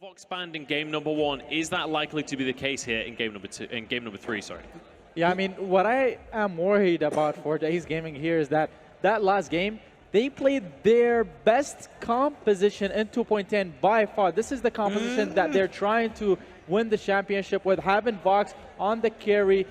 Vox banned in game number 1. Is that likely to be the case here in game number 3? Sorry. Yeah, I mean, what I am worried about for Ace Gaming here is that last game, they played their best composition in 2.10 by far. This is the composition that they're trying to win the championship with, having Vox on the carry,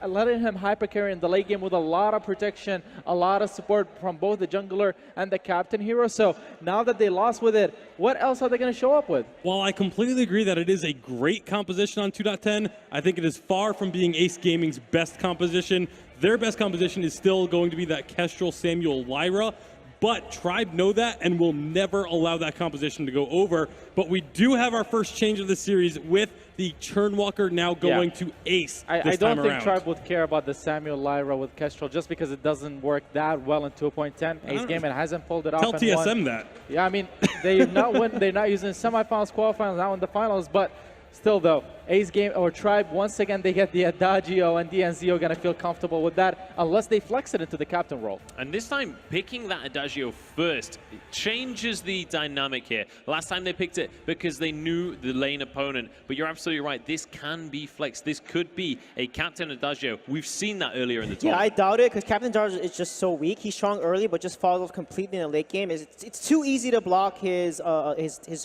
letting him hyper carry in the late game with a lot of protection, a lot of support from both the jungler and the captain hero. So now that they lost with it, what else are they going to show up with? Well, I completely agree that it is a great composition on 2.10. I think it is far from being Ace Gaming's best composition. Their best composition is still going to be that Kestrel, Samuel, Lyra. But Tribe know that and will never allow that composition to go over. But we do have our first change of the series with the Churnwalker now going to Ace. I don't think Tribe would care about the Samuel Lyra with Kestrel just because it doesn't work that well in 2.10. Ace Gaming hasn't pulled it off. Tell TSM that. Yeah, I mean, they're not using semifinals, quarterfinals, now in the finals, but still though, Ace Game or Tribe, once again, they get the Adagio, and DNZ are going to feel comfortable with that unless they flex it into the captain role. And this time, picking that Adagio first changes the dynamic here. Last time they picked it because they knew the lane opponent, but you're absolutely right. This can be flexed. This could be a captain Adagio. We've seen that earlier in the tournament. Yeah, I doubt it because Captain Adagio is just so weak. He's strong early, but just falls off completely in the late game. It's too easy to block his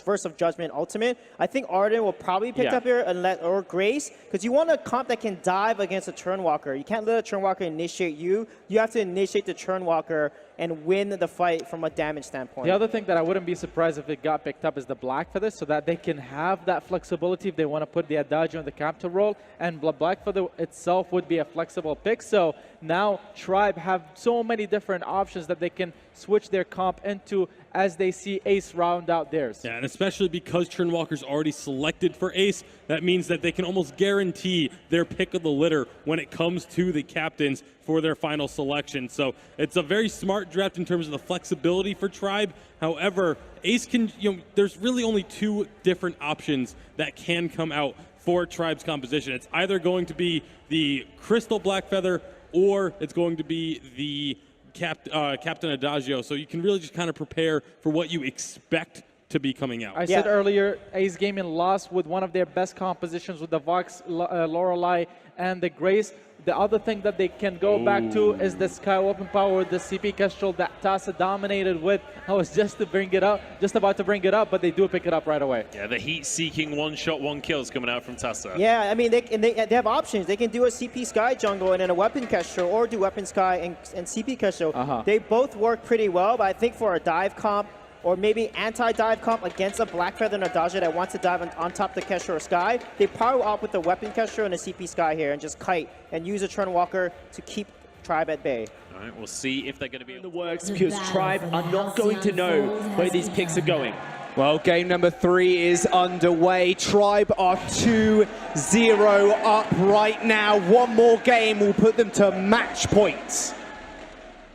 Verse of Judgment ultimate. I think Arden will probably pick up here or Grace, because you want a comp that can dive against a Churnwalker. You can't let a Churnwalker initiate you. You have to initiate the Churnwalker and win the fight from a damage standpoint. The other thing that I wouldn't be surprised if it got picked up is the Black Feather, so that they can have that flexibility if they want to put the Adagio in the captain role, and Black Feather itself would be a flexible pick. So now Tribe have so many different options that they can switch their comp into as they see Ace round out theirs. Yeah, and especially because Churnwalker's already selected for Ace, that means that they can almost guarantee their pick of the litter when it comes to the captains for their final selection. So it's a very smart draft in terms of the flexibility for Tribe. However, Ace can, there's really only two different options that can come out for Tribe's composition. It's either going to be the Crystal Black Feather or it's going to be the Captain Adagio. So you can really just kind of prepare for what you expect to be coming out. I said earlier, Ace Gaming lost with one of their best compositions with the Vox, LORELAI, and the Grace. The other thing that they can go back to is the Sky Open Power, the CP Kestrel that TAKA dominated with. I was just about to bring it up, but they do pick it up right away. Yeah, the heat-seeking one-shot, one-kills coming out from TAKA. Yeah, I mean, they have options. They can do a CP Sky jungle and then a Weapon Kestrel, or do Weapon Sky and CP Kestrel. They both work pretty well, but I think for a dive comp, or maybe anti-dive comp against a Black Feather and Adagio that wants to dive on top of the Kestrel or Sky, they probably opt with the Weapon Kestrel and a CP Sky here and just kite and use a Churnwalker to keep Tribe at bay. All right, we'll see if they're going to be in the works because Tribe are not going to know where these picks are going. Well, game number 3 is underway. Tribe are 2-0 up right now. One more game will put them to match points.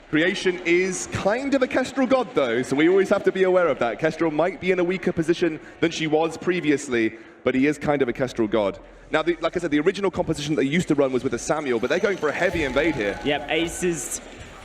Creation is kind of a Kestrel god, though, so we always have to be aware of that. Kestrel might be in a weaker position than she was previously, but he is kind of a Kestrel god. Now, like I said, the original composition they used to run was with a Samuel, but they're going for a heavy invade here. Yep, Ace is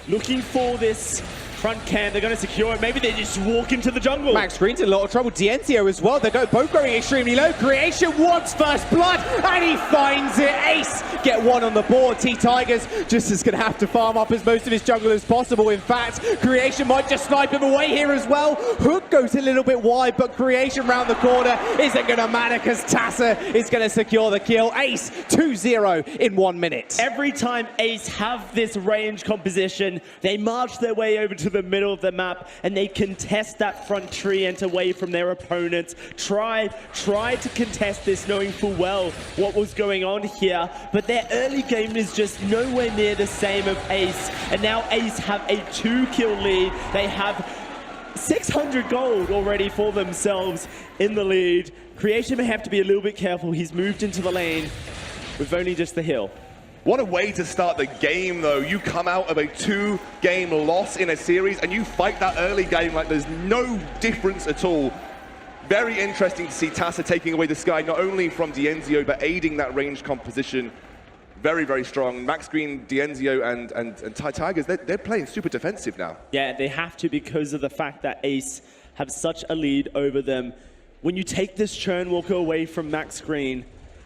looking for this front camp. They're going to secure it. Maybe they just walk into the jungle. Max Green's in a lot of trouble. Dientio as well. They're both going extremely low. Creation wants first blood, and he finds it. Ace get one on the board. T-Tigers just is going to have to farm up as most of his jungle as possible. In fact, Creation might just snipe him away here as well. Hook goes a little bit wide, but Creation round the corner isn't going to matter because TAKA is going to secure the kill. Ace 2-0 in 1 minute. Every time Ace have this range composition, they march their way over to the middle of the map and they contest that front tree and away from their opponents. Try to contest this knowing full well what was going on here, but their early game is just nowhere near the same of Ace, and now Ace have a 2-kill lead. They have 600 gold already for themselves in the lead. Creation may have to be a little bit careful. He's moved into the lane with only just the hill. What a way to start the game, though. You come out of a 2-game loss in a series and you fight that early game like there's no difference at all. Very interesting to see TAKA taking away the Sky, not only from Dienzio, but aiding that range composition. Very, very strong. Max Green, Dienzio, and Tigers, they're playing super defensive now. Yeah, they have to because of the fact that Ace have such a lead over them. when you take this Churnwalker away from Max Green,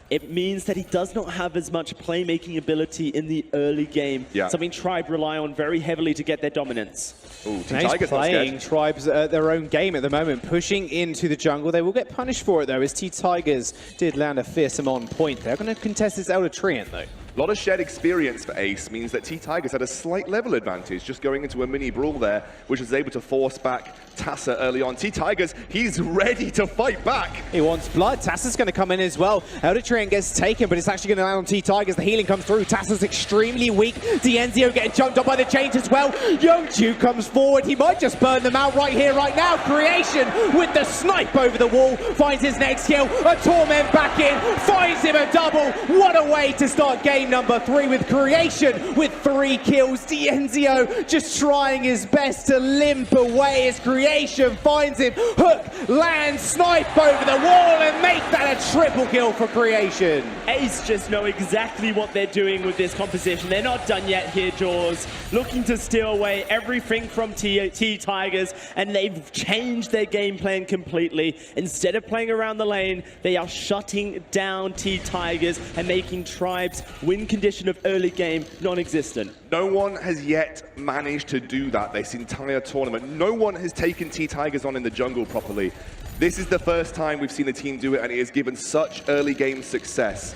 it means that he does not have as much playmaking ability in the early game. Yeah. Something Tribe rely on very heavily to get their dominance. Ooh, He's playing Tribes at their own game at the moment, pushing into the jungle. They will get punished for it, though, as T-Tigers did land a fearsome on point. They're going to contest this Elder Treant, though. A lot of shared experience for Ace means that T-Tigers had a slight level advantage just going into a mini brawl there, which was able to force back TAKA early on. T-Tigers, he's ready to fight back. He wants blood. Tassa's going to come in as well. Elder Treant gets taken, but it's actually going to land on T-Tigers. The healing comes through. Tassa's extremely weak. Dienzio getting jumped up by the chains as well. Youngju comes forward. He might just burn them out right here, right now. Creation with the snipe over the wall. Finds his next kill. A Torment back in. Finds him a double. What a way to start game number 3 with Creation with 3 kills. Dienzio just trying his best to limp away as Creation finds him. Hook, land, snipe over the wall and make that a triple kill for Creation. Ace just know exactly what they're doing with this composition. They're not done yet here, Jaws. Looking to steal away everything from T-Tigers, and they've changed their game plan completely. Instead of playing around the lane, they are shutting down T-Tigers and making Tribes win condition of early game non-existent. No one has yet managed to do that this entire tournament. No one has taken T-Tigers on in the jungle properly. This is the first time we've seen a team do it, and it has given such early game success.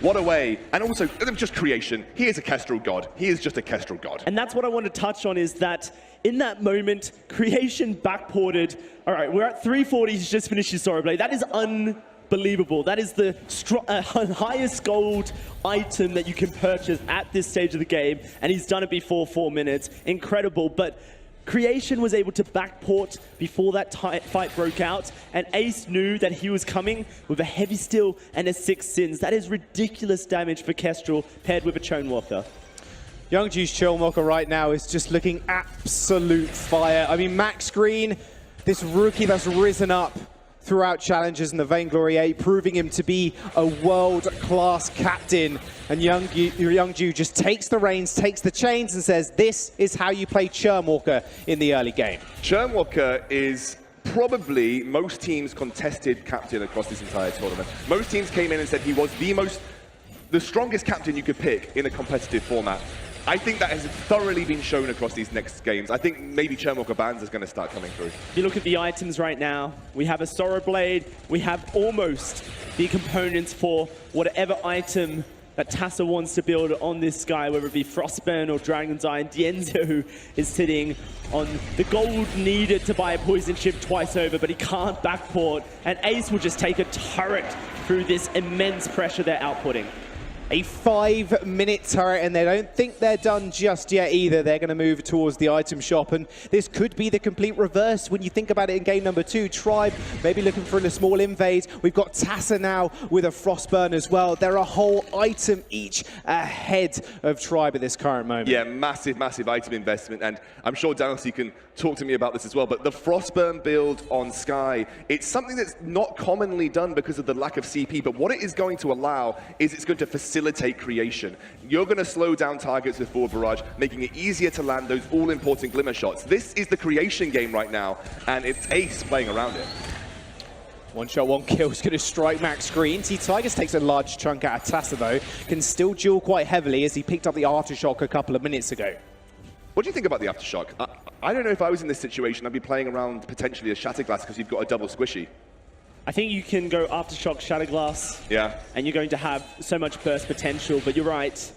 What a way. And also, just Creation. He is a Kestrel god. He is just a Kestrel god. And that's what I want to touch on, is that in that moment, Creation backported. All right, we're at 340. He's just finished his Sorrow Blade. That is unbelievable. That is the highest gold item that you can purchase at this stage of the game, and he's done it before 4 minutes. Incredible. But Creation was able to backport before that fight broke out, and Ace knew that he was coming with a heavy steal and a 6 sins. That is ridiculous damage for Kestrel paired with a Churnwalker. Youngju's Churnwalker right now is just looking absolute fire. I mean, Max Green, this rookie that's risen up throughout challenges in the Vainglory 8, proving him to be a world-class captain. And Youngju just takes the reins, takes the chains, and says, this is how you play Churnwalker in the early game. Churnwalker is probably most teams' contested captain across this entire tournament. Most teams came in and said he was the strongest captain you could pick in a competitive format. I think that has thoroughly been shown across these next games. I think maybe Churnwalker Bans is going to start coming through. If you look at the items right now, we have a Sorrow Blade, we have almost the components for whatever item that TAKA wants to build on this guy, whether it be Frostburn or Dragon's Eye. And Dienzio is sitting on the gold needed to buy a poison chip twice over, but he can't backport. And Ace will just take a turret through this immense pressure they're outputting. A 5-minute turret, and they don't think they're done just yet either. They're going to move towards the item shop, and this could be the complete reverse when you think about it in game number 2. Tribe maybe looking for a small invade. We've got TAKA now with a Frostburn as well. They're a whole item each ahead of Tribe at this current moment. Yeah, massive, massive item investment, and I'm sure Darcy can talk to me about this as well, but the Frostburn build on Sky, it's something that's not commonly done because of the lack of CP, but what it is going to allow is it's going to facilitate creation. You're going to slow down targets with forward barrage, making it easier to land those all-important glimmer shots. This is the creation game right now, and it's Ace playing around it. One shot, one kill is going to strike Max Green. T-Tigers takes a large chunk out of TAKA, though. Can still duel quite heavily as he picked up the Aftershock a couple of minutes ago. What do you think about the Aftershock? I don't know if I was in this situation, I'd be playing around potentially a Shatterglass because you've got a double squishy. I think you can go Aftershock, Shatterglass, yeah, and you're going to have so much burst potential, but you're right.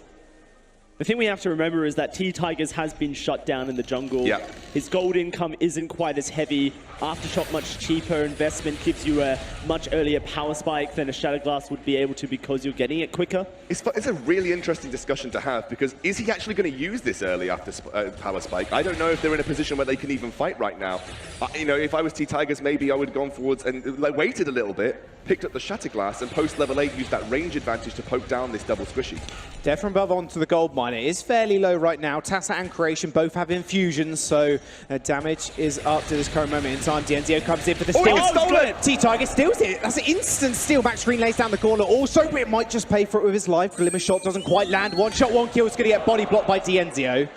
The thing we have to remember is that T-Tigers has been shut down in the jungle. Yeah. His gold income isn't quite as heavy. Aftershock, much cheaper investment, gives you a much earlier power spike than a Shatterglass would be able to because you're getting it quicker. It's a really interesting discussion to have because is he actually going to use this early after power spike? I don't know if they're in a position where they can even fight right now. You know, if I was T-Tigers, maybe I would have gone forwards and waited a little bit, picked up the Shatterglass, and post level 8 used that range advantage to poke down this double squishy. Death from above onto the gold mine. It is fairly low right now. TAKA and Creation both have infusions, so damage is up to this current moment in time. Dienzio comes in for the steal. Oh, stolen! T-Tiger steals it. That's an instant steal. Max Green lays down the corner. Also, it might just pay for it with his life. Glimmer shot doesn't quite land. One shot, one kill. It's going to get body blocked by Dienzio.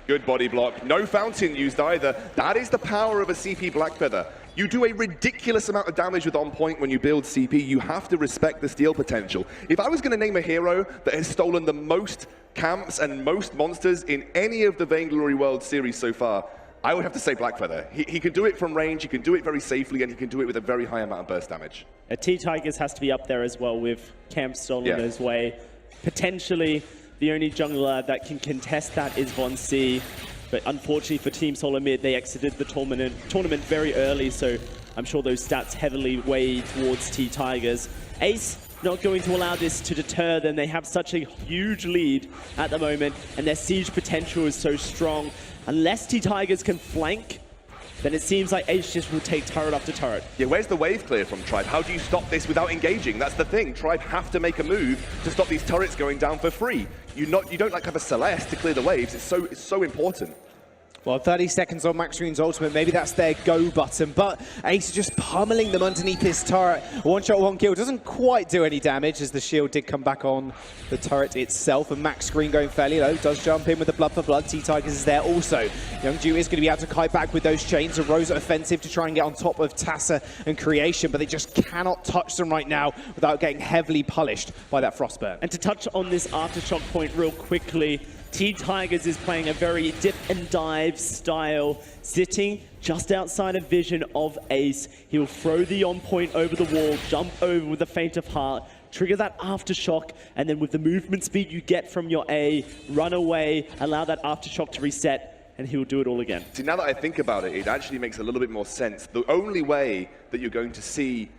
Good body block. No fountain used either. That is the power of a CP Blackfeather. You do a ridiculous amount of damage with on point when you build CP. You have to respect the steal potential. If I was going to name a hero that has stolen the most camps and most monsters in any of the Vainglory World Series so far, I would have to say Blackfeather. He can do it from range, he can do it very safely, and he can do it with a very high amount of burst damage. T-Tigers has to be up there as well with camp stolen his way. Potentially, the only jungler that can contest that is Von C. But unfortunately for Team Solar Mid, they exited the tournament very early, so I'm sure those stats heavily weigh towards T-Tigers. Ace not going to allow this to deter them. They have such a huge lead at the moment, and their siege potential is so strong. Unless T-Tigers can flank, then it seems like Ace just will take turret after turret. Yeah, where's the wave clear from Tribe? How do you stop this without engaging? That's the thing. Tribe have to make a move to stop these turrets going down for free. You don't like have a Celeste to clear the waves. It's so important. Well, 30 seconds on Max Green's ultimate. Maybe that's their go button, but Ace is just pummeling them underneath his turret. One shot, one kill. Doesn't quite do any damage as the shield did come back on the turret itself, and Max Green going fairly low. Does jump in with the blood for blood. T-Tigers is there also. Youngju is going to be able to kite back with those chains. A REZA offensive to try and get on top of TAKA and Creation, but they just cannot touch them right now without getting heavily polished by that Frostburn. And to touch on this Aftershock point real quickly, T-Tigers is playing a very dip and dive style, sitting just outside of vision of Ace. He'll throw the on point over the wall, jump over with a feint of heart, trigger that Aftershock, and then with the movement speed you get from your A, run away, allow that Aftershock to reset, and he'll do it all again. See, now that I think about it, it actually makes a little bit more sense. The only way that you're going to see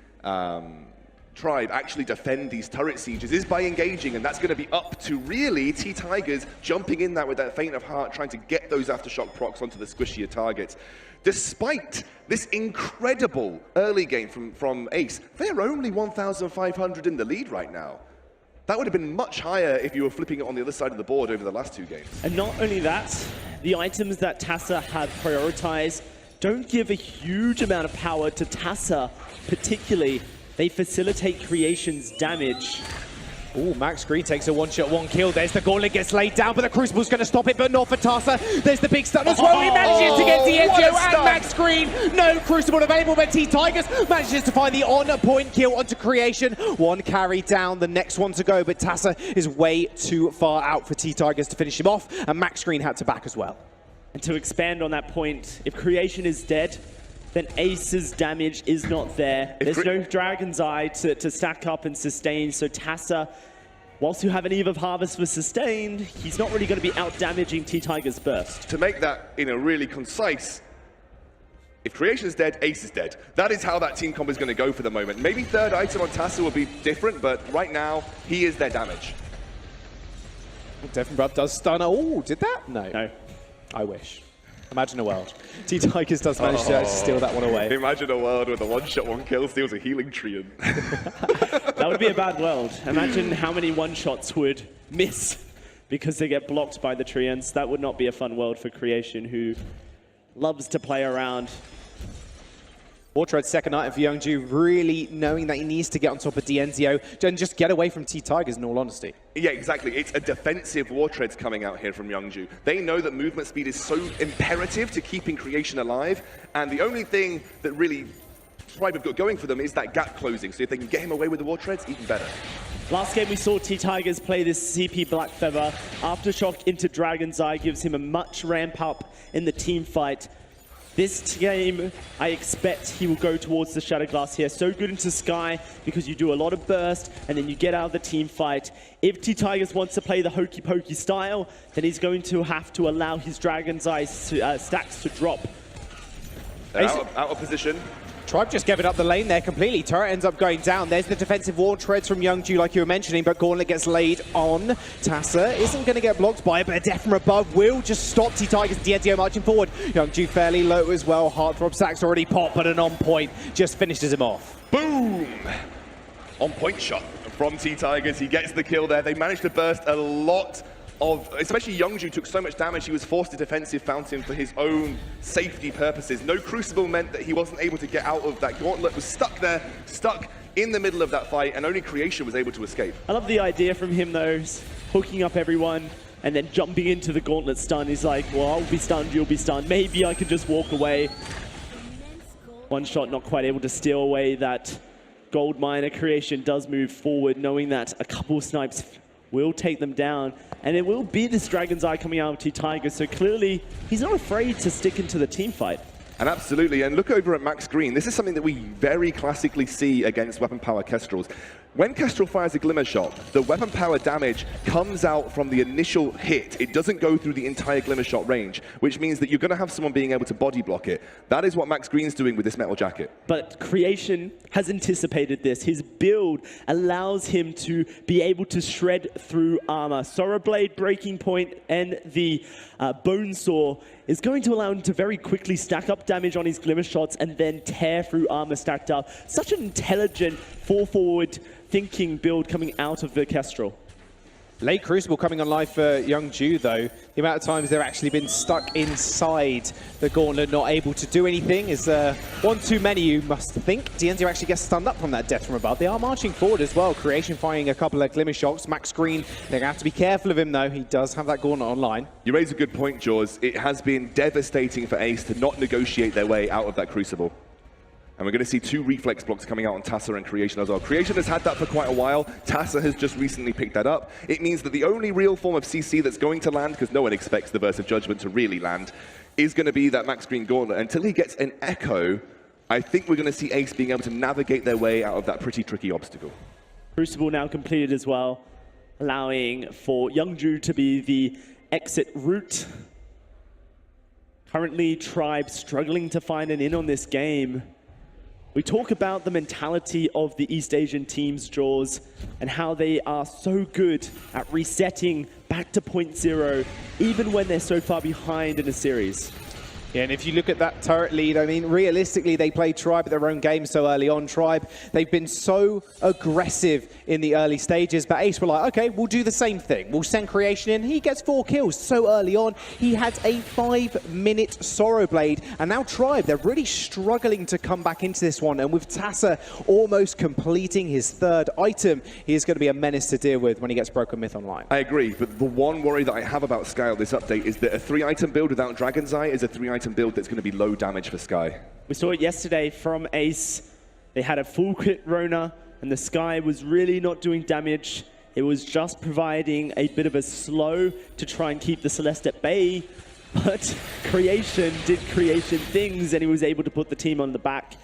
Tribe actually defend these turret sieges is by engaging, and that's going to be up to really T-Tigers jumping in there with that feint of heart, trying to get those Aftershock procs onto the squishier targets. Despite this incredible early game from Ace, they're only 1,500 in the lead right now. That would have been much higher if you were flipping it on the other side of the board over the last two games. And not only that, the items that TAKA have prioritized don't give a huge amount of power to TAKA particularly. They facilitate Creation's damage. Ooh, Max Green takes a one-shot, one kill. There's the gauntlet, gets laid down, but the Crucible's going to stop it, but not for TAKA. There's the big stun as well. He manages to get D'Enzio and Max Green. No Crucible available, but T-Tigers manages to find the on-point kill onto Creation. One carry down, the next one to go, but TAKA is way too far out for T-Tigers to finish him off, and Max Green had to back as well. And to expand on that point, if Creation is dead, then Ace's damage is not there. There's no Dragon's Eye to stack up and sustain, so TAKA, whilst you have an Eve of Harvest for sustain, he's not really going to be out-damaging T-Tiger's burst. To make that in a really concise, if Creation's dead, Ace is dead. That is how that team comp is going to go for the moment. Maybe third item on TAKA will be different, but right now, he is their damage. Devin Brubb does stun. Oh, did that? No. No. I wish. Imagine a world. T-Tigers does manage to actually steal that one away. Imagine a world where the one-shot, one kill steals a healing tree. That would be a bad world. Imagine how many one-shots would miss because they get blocked by the Treants. That would not be a fun world for Creation, who loves to play around. Wartread's second item for Youngju, really knowing that he needs to get on top of D'Enzio and just get away from T-Tigers, in all honesty. Yeah, exactly. It's a defensive Wartreads coming out here from Youngju. They know that movement speed is so imperative to keeping Creation alive, and the only thing that really Tribe have got going for them is that gap closing, so if they can get him away with the Wartreads, even better. Last game we saw T-Tigers play this CP Blackfeather. Aftershock into Dragon's Eye gives him a much ramp up in the team fight. This game, I expect he will go towards the Shadow Glass here. So good into Sky because you do a lot of burst and then you get out of the team fight. If T-Tigers wants to play the hokey pokey style, then he's going to have to allow his Dragon's Eye stacks to drop. Out of position. Tribe just gave it up the lane there completely. Turret ends up going down. There's the defensive wall treads from Youngju, like you were mentioning, but Gauntlet gets laid on. TAKA isn't going to get blocked by it, but a death from above will just stop T-Tigers. D'Enzio marching forward. Youngju fairly low as well. Heartthrob Sack's already popped, but an on-point just finishes him off. Boom! On-point shot from T-Tigers. He gets the kill there. They managed to burst a lot of, especially Youngju took so much damage, he was forced to defensive fountain for his own safety purposes. No Crucible meant that he wasn't able to get out of that. Gauntlet was stuck there, stuck in the middle of that fight, and only Creation was able to escape. I love the idea from him though, hooking up everyone and then jumping into the Gauntlet stun. He's like, well, I'll be stunned, you'll be stunned. Maybe I can just walk away. One shot not quite able to steal away that gold miner. Creation does move forward, knowing that a couple of snipes will take them down. And it will be this Dragon's Eye coming out of T-Tiger, so clearly he's not afraid to stick into the team fight. And absolutely, and look over at Max Green. This is something that we very classically see against weapon power Kestrels. When Kestrel fires a Glimmer Shot, the weapon power damage comes out from the initial hit. It doesn't go through the entire Glimmer Shot range, which means that you're going to have someone being able to body block it. That is what Max Green's doing with this metal jacket. But Creation has anticipated this. His build allows him to be able to shred through armor. Sorrowblade, Breaking Point, and the Bonesaw is going to allow him to very quickly stack up damage on his Glimmer Shots and then tear through armor stacked up. Such an intelligent, forward thinking build coming out of the Kestrel. Late Crucible coming on live for Youngju, though. The amount of times they've actually been stuck inside the gauntlet, not able to do anything, is one too many, you must think. Dienzio actually gets stunned up from that death from above. They are marching forward as well. Creation firing a couple of Glimmer Shots. Max Green, they're going to have to be careful of him, though. He does have that gauntlet online. You raise a good point, Jaws. It has been devastating for Ace to not negotiate their way out of that Crucible. And we're going to see 2 reflex blocks coming out on TAKA and Creation as well. Creation has had that for quite a while. TAKA has just recently picked that up. It means that the only real form of CC that's going to land, because no one expects the Verse of Judgment to really land, is going to be that Max Green Gauntlet. Until he gets an Echo, I think we're going to see Ace being able to navigate their way out of that pretty tricky obstacle. Crucible now completed as well, allowing for Youngju to be the exit route. Currently, Tribe struggling to find an in on this game. We talk about the mentality of the East Asian teams, Jaws, and how they are so good at resetting back to point zero, even when they're so far behind in a series. Yeah, and if you look at that turret lead, I mean, realistically, they played Tribe at their own game so early on. Tribe, they've been so aggressive in the early stages, but Ace were like, okay, we'll do the same thing. We'll send Creation in. He gets 4 kills so early on. He had a 5-minute Sorrowblade, and now Tribe, they're really struggling to come back into this one, and with TAKA almost completing his 3rd item, he is going to be a menace to deal with when he gets Broken Myth online. I agree, but the one worry that I have about Sky on this update is that a 3-item build without Dragon's Eye is a 3-item build that's going to be low damage for Sky. We saw it yesterday from Ace. They had a full crit Rona, and the Sky was really not doing damage. It was just providing a bit of a slow to try and keep the Celeste at bay. But Creation did Creation things, and he was able to put the team on the back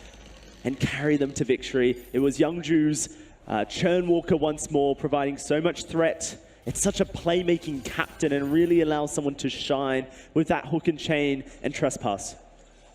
and carry them to victory. It was Youngju's Churnwalker once more, providing so much threat. It's such a playmaking captain and really allows someone to shine with that hook and chain and trespass.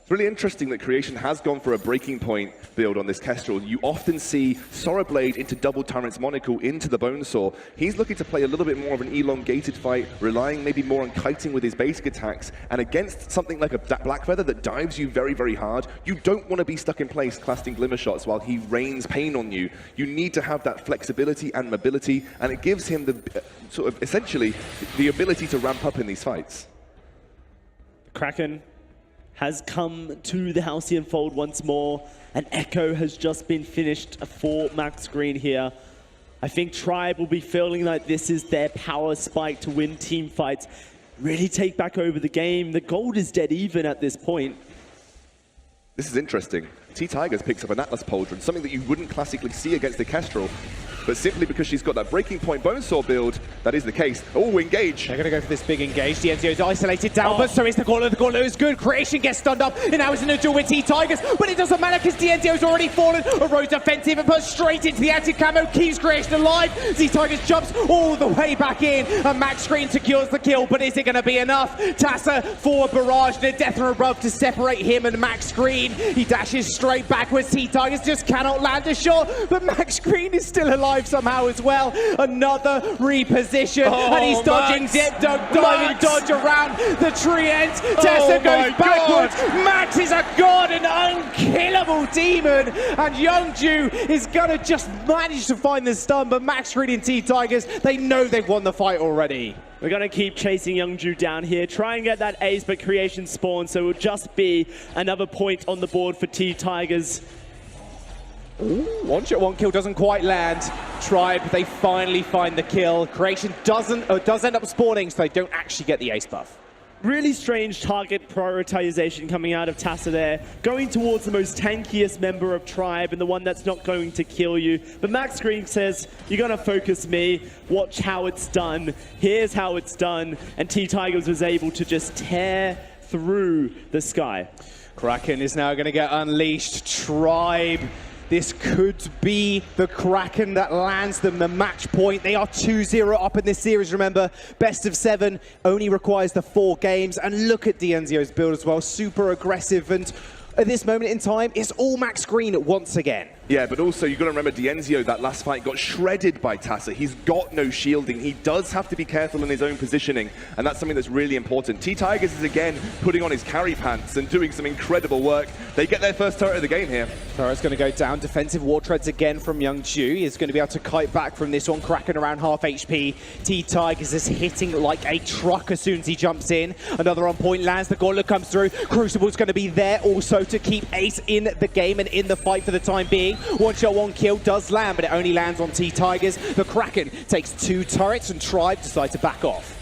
It's really interesting that Creation has gone for a breaking point build on this Kestrel. You often see Sorrowblade into double Tyrant's Monocle into the Bonesaw. He's looking to play a little bit more of an elongated fight, relying maybe more on kiting with his basic attacks. And against something like a Blackfeather that dives you very, very hard, you don't want to be stuck in place casting Glimmer Shots while he rains pain on you. You need to have that flexibility and mobility, and it gives him the sort of essentially the ability to ramp up in these fights. Kraken has come to the Halcyon Fold once more. An Echo has just been finished for Max Green here. I think Tribe will be feeling like this is their power spike to win team fights, really take back over the game. The gold is dead even at this point. This is interesting. T-Tigers picks up an Atlas Pauldron, something that you wouldn't classically see against the Kestrel. But simply because she's got that breaking point Bonesaw build, that is the case. Oh, engage. They're going to go for this big engage. Dienzio's isolated down, but so is the Gauntlet. The Gauntlet is good. Creation gets stunned up, and now it's in a duel with T-Tigers, but it doesn't matter because Dienzio's already fallen. A Rose offensive and put straight into the anti-camo, keeps Creation alive. T-Tigers jumps all the way back in, and Max Green secures the kill, but is it going to be enough? TAKA forward barrage, and a death from above to separate him and Max Green. He dashes straight backwards. T-Tigers just cannot land a shot, but Max Green is still alive somehow as well. Another reposition, and he's dodging dip, diving dodge around the tree ends. TAKA goes backwards. Max is a god, an unkillable demon, and Youngju is gonna just manage to find the stun, but Max Green and T-Tigers, they know they've won the fight already. We're going to keep chasing Youngju down here, try and get that ace, but Creation spawn, so it will just be another point on the board for T-Tigers. Ooh, 1 shot, 1 kill doesn't quite land. Tribe, they finally find the kill. Creation does end up spawning, so they don't actually get the ace buff. Really strange target prioritization coming out of TAKA there, going towards the most tankiest member of Tribe and the one that's not going to kill you. But Max Green says, you're going to focus me, watch how it's done, here's how it's done, and T-Tigers was able to just tear through the sky. Kraken is now going to get unleashed. Tribe. This could be the Kraken that lands them the match point. They are 2-0 up in this series, remember. Best of 7 only requires the 4 games. And look at Dienzio's build as well, super aggressive. And at this moment in time, it's all Max Green once again. Yeah, but also you've got to remember Dienzio, that last fight got shredded by TAKA. He's got no shielding. He does have to be careful in his own positioning, and that's something that's really important. T-Tigers is again putting on his carry pants and doing some incredible work. They get their first turret of the game here. Turret's going to go down. Defensive war treads again from Youngju. He's going to be able to kite back from this one. Kraken around half HP. T-Tigers is hitting like a truck as soon as he jumps in. Another on point lands. The gauntlet comes through. Crucible's going to be there also to keep Ace in the game and in the fight for the time being. One shot, one kill does land, but it only lands on T-Tigers. The Kraken takes 2 turrets and Tribe decide to back off.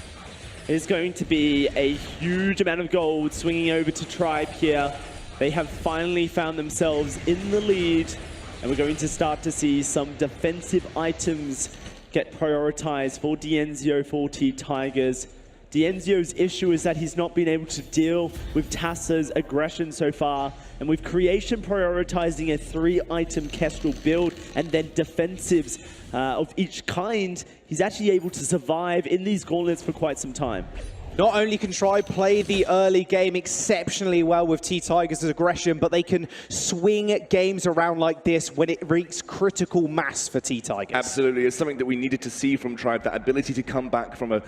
It's going to be a huge amount of gold swinging over to Tribe here. They have finally found themselves in the lead, and we're going to start to see some defensive items get prioritized for Dienzio, for T-Tigers. Dienzio's issue is that he's not been able to deal with TAKA's aggression so far, and with Creation prioritizing a 3-item Kestrel build and then defensives of each kind, he's actually able to survive in these gauntlets for quite some time. Not only can Tribe play the early game exceptionally well with T-Tigers' aggression, but they can swing games around like this when it reaches critical mass for T-Tigers. Absolutely. It's something that we needed to see from Tribe, that ability to come back from an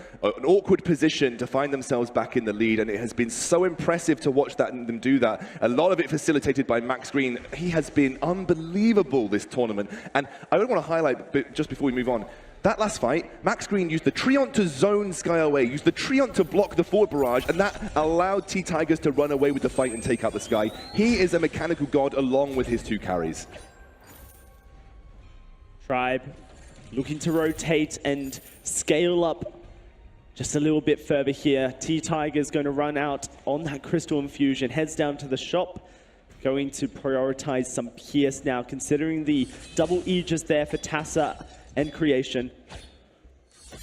awkward position to find themselves back in the lead, and it has been so impressive to watch them do that. A lot of it facilitated by Max Green. He has been unbelievable this tournament, and I would want to highlight, just before we move on, that last fight, Max Green used the Treant to zone Sky away, used the Treant to block the forward barrage, and that allowed T-Tigers to run away with the fight and take out the Sky. He is a mechanical god along with his 2 carries. Tribe looking to rotate and scale up just a little bit further here. T-Tigers going to run out on that Crystal Infusion, heads down to the shop, going to prioritize some Pierce now, considering the double Aegis there for TAKA and Creation.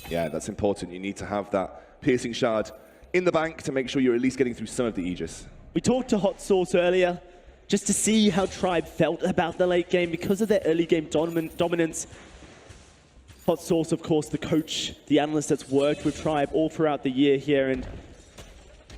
Yeah, that's important. You need to have that piercing shard in the bank to make sure you're at least getting through some of the Aegis. We talked to Hot Sauce earlier just to see how Tribe felt about the late game because of their early game dominance. Hot Sauce, of course, the coach, the analyst that's worked with Tribe all throughout the year here, and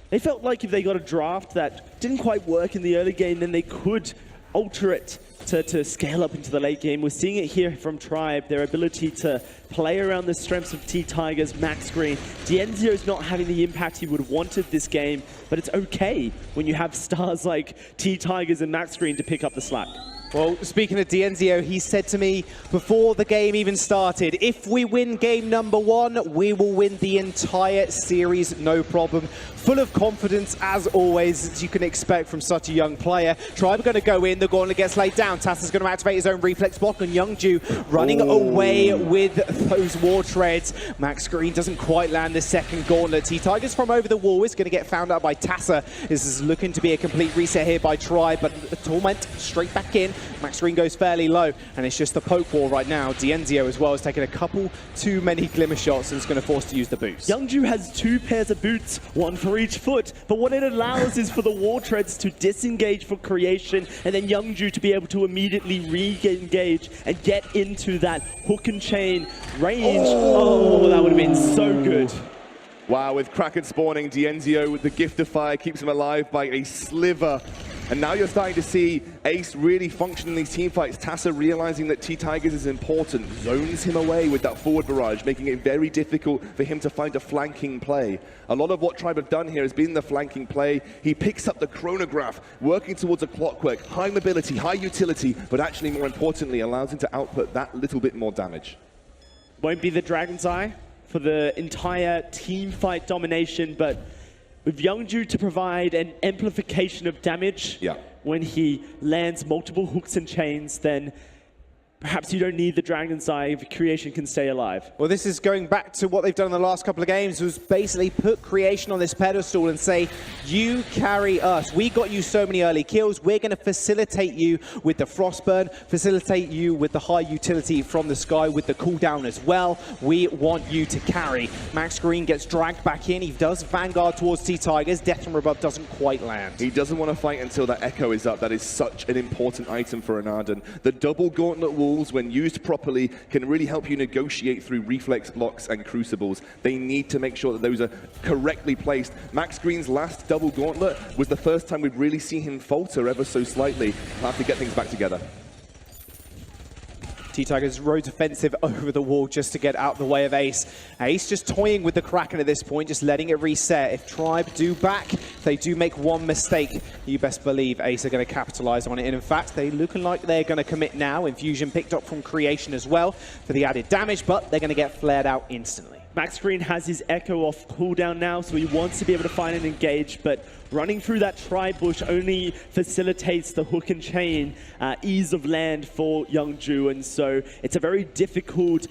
they felt like if they got a draft that didn't quite work in the early game, then they could alter it to scale up into the late game. We're seeing it here from Tribe, their ability to play around the strengths of T-Tigers, Max Green. Dienzio's not having the impact he would have wanted this game, but it's okay when you have stars like T-Tigers and Max Green to pick up the slack. Well, speaking of Dienzio, he said to me before the game even started, if we win game number 1, we will win the entire series, no problem. Full of confidence, as always, as you can expect from such a young player. Tribe are going to go in, the gauntlet gets laid down. TAKA's going to activate his own reflex block, and Youngju running away with those war treads. Max Green doesn't quite land the second gauntlet. T-Tigers from over the wall is going to get found out by TAKA. This is looking to be a complete reset here by Tribe, but Torment straight back in. Max Green goes fairly low, and it's just the poke wall right now. Dienzio as well has taken a couple too many glimmer shots and is going to force to use the boots. Youngju has 2 pairs of boots, 1 for each foot, but what it allows is for the war treads to disengage for Creation, and then Youngju to be able to immediately re-engage and get into that hook and chain range. Oh, that would have been so good. Wow, with Kraken spawning, Dienzio with the Gift of Fire keeps him alive by a sliver. And now you're starting to see Ace really function in these teamfights. TAKA realizing that T-Tigers is important, zones him away with that forward barrage, making it very difficult for him to find a flanking play. A lot of what Tribe have done here has been the flanking play. He picks up the chronograph, working towards a clockwork, high mobility, high utility, but actually more importantly allows him to output that little bit more damage. Won't be the Dragon's Eye for the entire team fight domination, but with Youngju to provide an amplification of damage when he lands multiple hooks and chains, then perhaps you don't need the Dragon's Eye if Creation can stay alive. Well, this is going back to what they've done in the last couple of games, was basically put Creation on this pedestal and say, you carry us. We got you so many early kills. We're going to facilitate you with the Frostburn, facilitate you with the high utility from the sky, with the cooldown as well. We want you to carry. Max Green gets dragged back in. He does Vanguard towards T-Tigers. Death from Above doesn't quite land. He doesn't want to fight until that Echo is up. That is such an important item for Anarden. The double gauntlet walls, when used properly, can really help you negotiate through reflex blocks and crucibles. They need to make sure that those are correctly placed. Max Green's last double gauntlet was the first time we've really seen him falter ever so slightly. He'll have to get things back together. T-Tigers roads offensive over the wall just to get out the way of Ace. Ace just toying with the Kraken at this point, just letting it reset. If Tribe do back, if they do make one mistake, you best believe Ace are going to capitalize on it. And in fact, they're looking like they're going to commit now. Infusion picked up from Creation as well for the added damage, but they're going to get flared out instantly. Max Green has his Echo off cooldown now, so he wants to be able to find and engage, but running through that tri-bush only facilitates the hook and chain ease of land for Youngju, and so it's a very difficult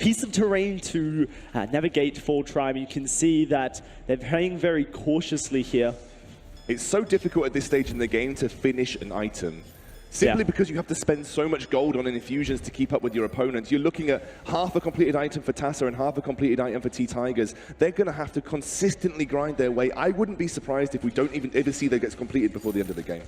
piece of terrain to navigate for Tribe. You can see that they're playing very cautiously here. It's so difficult at this stage in the game to finish an item. Simply because you have to spend so much gold on infusions to keep up with your opponents. You're looking at half a completed item for TAKA and half a completed item for T-Tigers. They're going to have to consistently grind their way. I wouldn't be surprised if we don't even ever see that gets completed before the end of the game.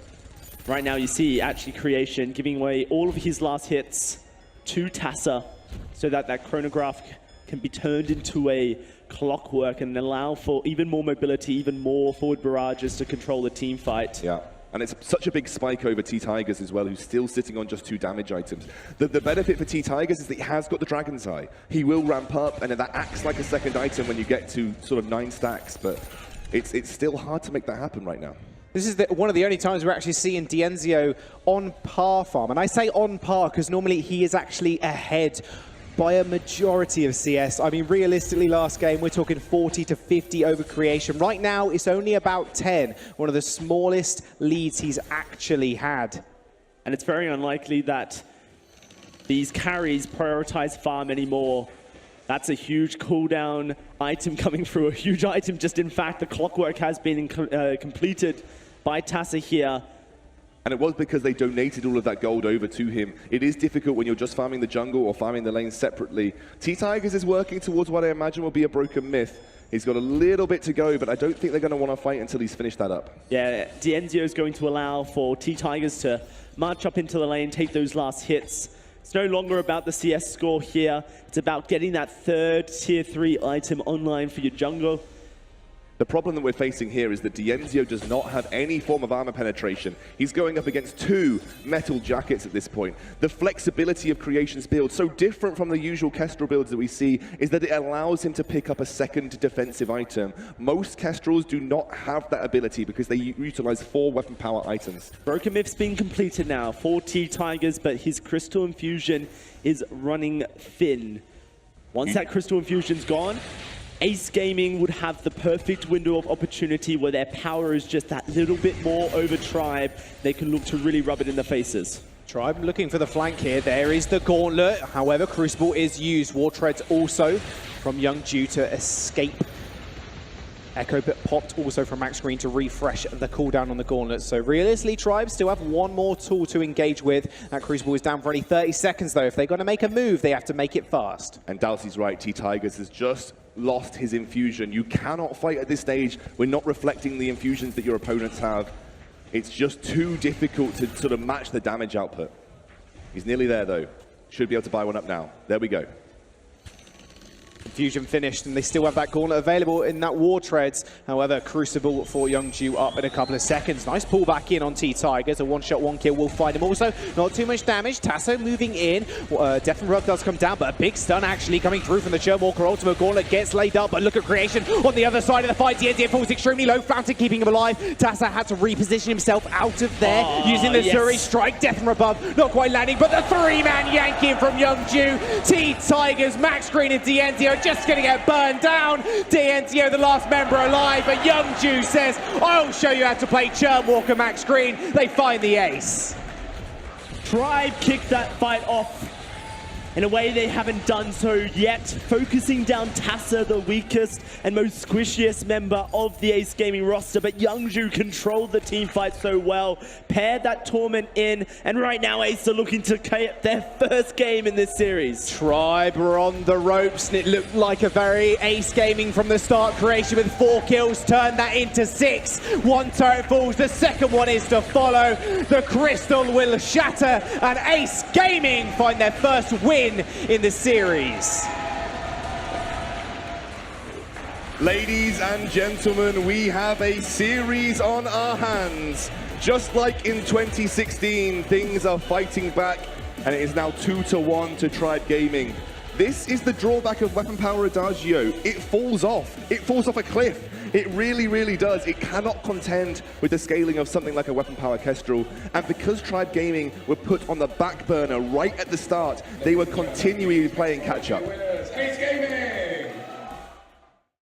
Right now you see actually Creation giving away all of his last hits to TAKA so that that chronograph can be turned into a clockwork and allow for even more mobility, even more forward barrages to control the team fight. Yeah. And it's such a big spike over T-Tigers as well, who's still sitting on just 2 damage items. The benefit for T-Tigers is that he has got the Dragon's Eye. He will ramp up, and that acts like a second item when you get to sort of 9 stacks, but it's still hard to make that happen right now. This is one of the only times we're actually seeing Dienzio on par farm. And I say on par because normally he is actually ahead by a majority of CS. I mean, realistically, last game, we're talking 40 to 50 over Creation. Right now, it's only about 10, one of the smallest leads he's actually had. And it's very unlikely that these carries prioritize farm anymore. That's a huge cooldown item coming through, a huge item. Just in fact, the clockwork has been completed by TAKA here. And it was because they donated all of that gold over to him. It is difficult when you're just farming the jungle or farming the lane separately. T-Tigers is working towards what I imagine will be a broken myth. He's got a little bit to go, but I don't think they're going to want to fight until he's finished that up. Yeah, Dienzio is going to allow for T-Tigers to march up into the lane, take those last hits. It's no longer about the CS score here. It's about getting that third tier 3 item online for your jungle. The problem that we're facing here is that Dienzio does not have any form of armor penetration. He's going up against 2 metal jackets at this point. The flexibility of Creation's build, so different from the usual Kestrel builds that we see, is that it allows him to pick up a second defensive item. Most Kestrels do not have that ability because they utilize 4 weapon power items. Broken Myth's been completed now for T-Tigers, but his Crystal Infusion is running thin. Once that Crystal Infusion's gone, Ace Gaming would have the perfect window of opportunity where their power is just that little bit more over Tribe. They can look to really rub it in their faces. Tribe looking for the flank here. There is the gauntlet. However, Crucible is used. War Treads also from Youngju to escape. Echo bit popped also from Max Green to refresh the cooldown on the gauntlet. So realistically, Tribe still have one more tool to engage with. That Crucible is down for only 30 seconds though. If they're going to make a move, they have to make it fast. And Dalsey's right, T-Tigers has just lost his infusion. You cannot fight at this stage. We're not reflecting the infusions that your opponents have. It's just too difficult to sort of match the damage output. He's nearly there though. Should be able to buy one up now. There we go. Infusion finished, and they still have that gauntlet available in that War Treads. However, Crucible for Youngju up in a couple of seconds. Nice pull back in on T-Tigers. A one-shot, one-kill will find him. Also, not too much damage. TAKA moving in. Death and Rub does come down, but a big stun actually coming through from the Churnwalker. Ultimate Gauntlet gets laid up, but look at Creation on the other side of the fight. Dienzio falls extremely low. Fountain keeping him alive. TAKA had to reposition himself out of there using the Zuri strike. Death from above, not quite landing, but the 3-man yanking from Youngju. T-Tigers, Max Green and Dienzio just going to get burned down. Dienzio, the last member alive, but Youngju says, I'll show you how to play Churnwalker, Max Green. They find the ace. Tribe kicked that fight off in a way they haven't done so yet, focusing down TAKA, the weakest and most squishiest member of the Ace Gaming roster, but Youngju controlled the team fight so well, paired that Torment in, and right now Ace are looking to get their first game in this series. Tribe were on the ropes, and it looked like a very Ace Gaming from the start creation with 4 kills, turned that into 6. 1 turret falls, the second one is to follow. The crystal will shatter, and Ace Gaming find their first win in the series. Ladies and gentlemen, we have a series on our hands. Just like in 2016, things are fighting back, and it is now 2-1 to Tribe Gaming. This is the drawback of Weapon Power Adagio. It falls off. It falls off a cliff. It really, really does. It cannot contend with the scaling of something like a Weapon Power Kestrel. And because Tribe Gaming were put on the back burner right at the start, they were continually playing catch-up. Ace Gaming!